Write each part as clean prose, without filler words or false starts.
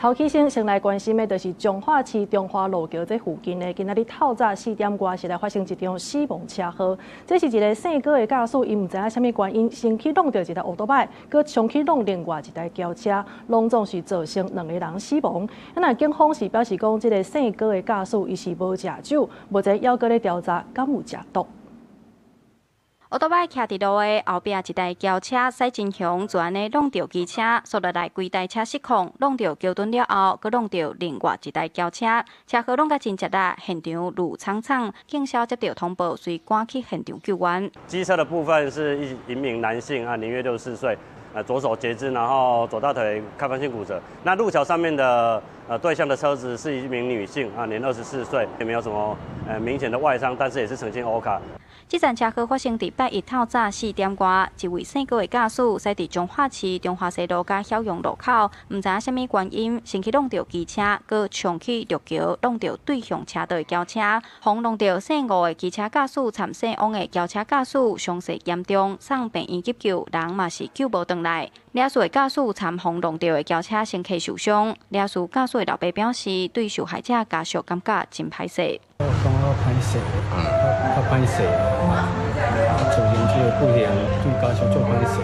头起先来关心的，就是彰化市中华路桥这附近的，今仔日透早4点外是来发生一场死亡车祸。这是一个姓郭的驾驶，因唔知影什么原因，先去弄到一台奥多拜，佮冲去弄另外一台轿车，拢总是造成2个人死亡。那警方是表示讲，这个姓郭的驾驶伊是无食酒，目前还搁咧调查敢有食毒。 奥多摆徛伫路的后壁，一台轿车驶真凶，就安尼弄到机车，所落来规台车失控，弄到桥墩了后，佮弄到另外一台轿车，车祸弄甲真激烈，现场路苍苍，警消接到通报，随赶去现场救援。机车的部分是一名男性啊，年约64岁，左手截肢，然后左大腿开放性骨折。那路桥上面的对向的车子是一名女性啊，年24岁，也没有什么明显的外伤，但是也是呈现 O 卡。 这站车祸发生伫8日透早4点外，一位姓郭的驾驶驶伫彰化市中华西路甲晓用路口，唔知影什么原因，先去弄到机车，佮冲去路桥，弄到对向车道的轿车，互弄到姓吴的机车驾驶，参姓王的轿车驾驶伤势严重，送病院急救，人嘛是救无回来。俩事的驾驶参互弄到的轿车身体受伤，俩事驾驶的老爸表示，对受害者家属感觉真歹势。 我感觉歹势，较歹势，造成这个不良，对家属做歹势。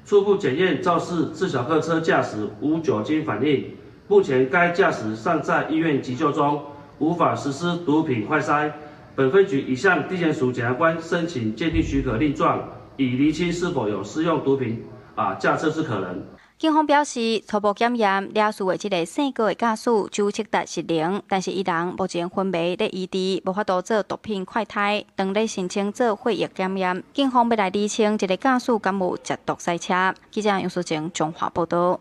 初步检验肇事自小客车驾驶无酒精反应，目前该驾驶尚在医院急救中，无法实施毒品快筛。本分局已向地检署检察官申请鉴定许可令状，以厘清是否有施用毒品驾车之可能。 警方表示，初步检验，俩事的这个姓郭的驾驶酒测值是0，但是伊人目前昏迷咧医治，无法度做毒品快筛，当咧申请做血液检验。警方要来厘清这个驾驶敢有吸毒赛车。记者杨淑晴综合报道。